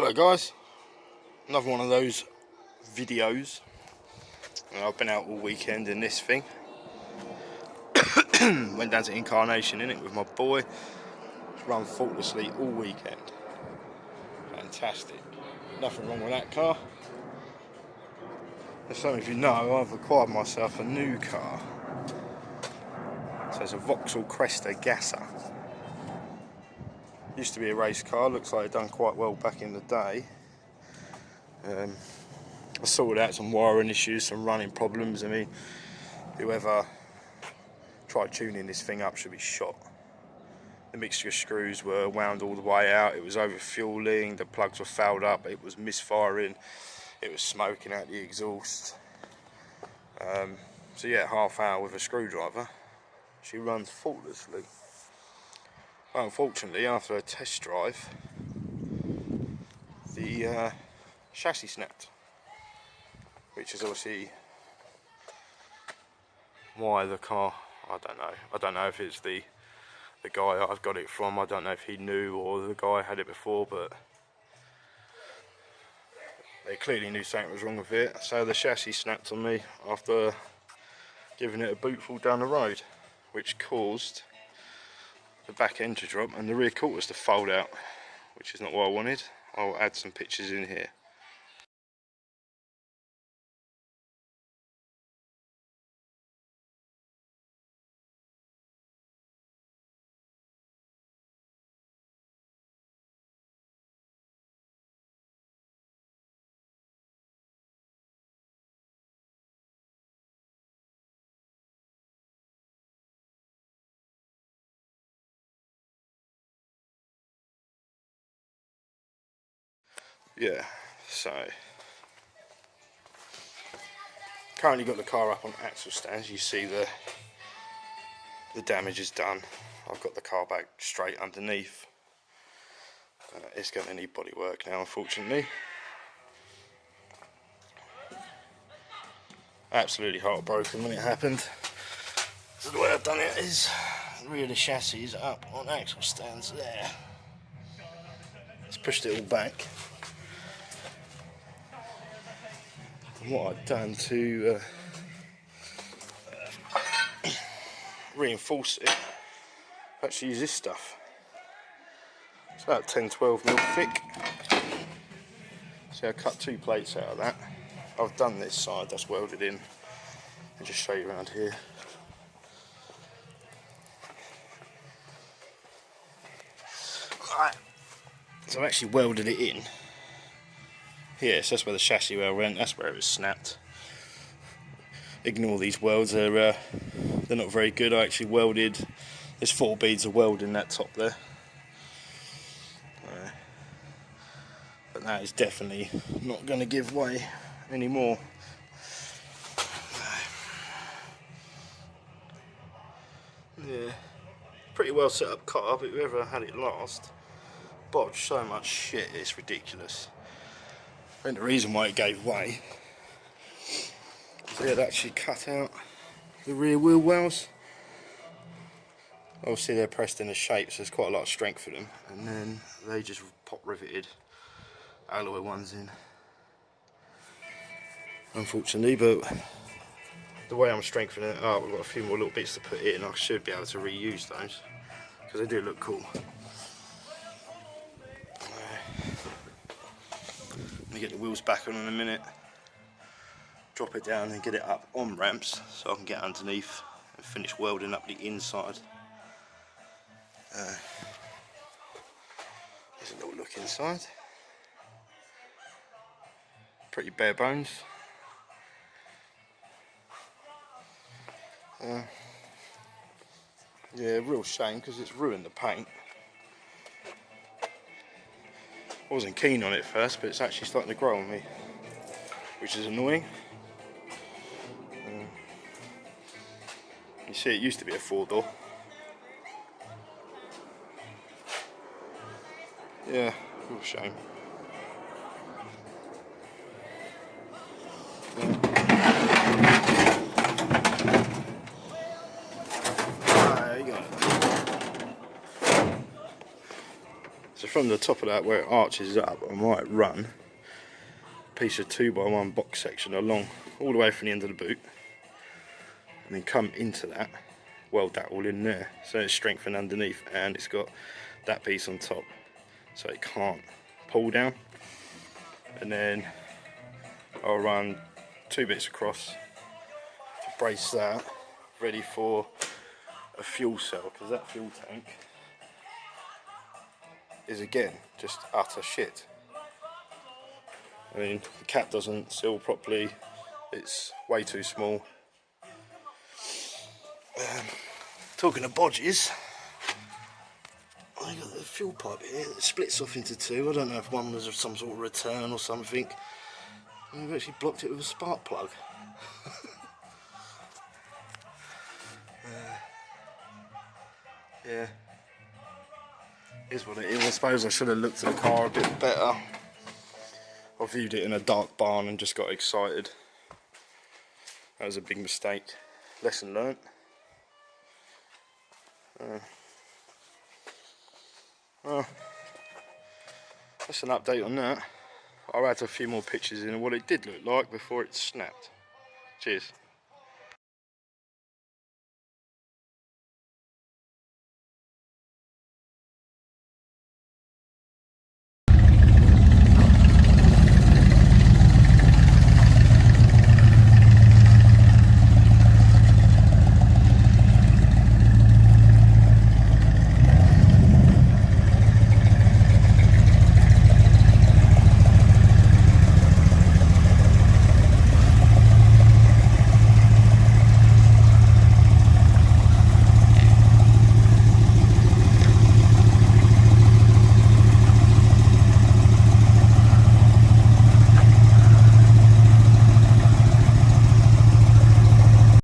Hello guys, another one of those videos. I've been out all weekend in this thing. Went down to Incarnation in it with my boy. It's run faultlessly all weekend. Fantastic. Nothing wrong with that car. As some of you know, I've acquired myself a new car. So it's a Vauxhall Cresta Gasser. Used to be a race car, looks like it done quite well back in the day. I sorted out some wiring issues, some running problems. I mean, whoever tried tuning this thing up should be shot. The mixture screws were wound all the way out, it was over fueling, the plugs were fouled up, it was misfiring, it was smoking out the exhaust. So yeah, half hour with a screwdriver, she runs faultlessly. Well, unfortunately, after a test drive, the chassis snapped, which is obviously why the car, I don't know if it's the guy I've got it from, I don't know if he knew or the guy had it before, but they clearly knew something was wrong with it. So the chassis snapped on me after giving it a bootful down the road, which caused the back end to drop and the rear quarters to fold out, which is not what I wanted. I'll add some pictures in here. Yeah, so currently got the car up on axle stands. You see the damage is done. I've got the car back straight underneath. It's going to need body work now, unfortunately. Absolutely heartbroken when it happened. So the way I've done it is the rear of the chassis is up on axle stands there. Just pushed it all back. And what I've done to reinforce it, I've actually use this stuff. It's about 10-12mm thick. See, I cut 2 plates out of that. I've done this side, that's welded in. I'll just show you around here. Right. So I've actually welded it in. Here, so that's where the chassis weld went, that's where it was snapped. Ignore these welds, they're not very good. I actually welded, there's 4 beads of weld in that top there. But that is definitely not going to give way anymore. Yeah, pretty well set up car, but whoever had it last bodged so much shit, it's ridiculous. I think the reason why it gave way is they had actually cut out the rear wheel wells. Obviously they're pressed in a shape, so there's quite a lot of strength for them, and then they just pop riveted alloy ones in, unfortunately. But the way I'm strengthening it up, I've got a few more little bits to put in. I should be able to reuse those because they do look cool. Let me get the wheels back on in a minute, drop it down and get it up on ramps so I can get underneath and finish welding up the inside. There's a little look inside. Pretty bare bones. Yeah, real shame because it's ruined the paint. I wasn't keen on it first, but it's actually starting to grow on me, which is annoying. You see, it used to be a 4-door. Yeah, real shame. from the top of that where it arches up, I might run a piece of 2x1 box section along all the way from the end of the boot, and then come into that, weld that all in there, so it's strengthened underneath, and it's got that piece on top, so it can't pull down. And then I'll run 2 bits across to brace that, ready for a fuel cell, because that fuel tank is again just utter shit. I mean, the cap doesn't seal properly, it's way too small. Talking of bodges, I got the fuel pipe here that splits off into 2. I don't know if one was some sort of return or something. And we've actually blocked it with a spark plug. Yeah, is what it is. I suppose I should have looked at the car a bit better. I viewed it in a dark barn and just got excited. That was a big mistake. Lesson learnt. Well, that's an update on that. I'll add a few more pictures in of what it did look like before it snapped. Cheers.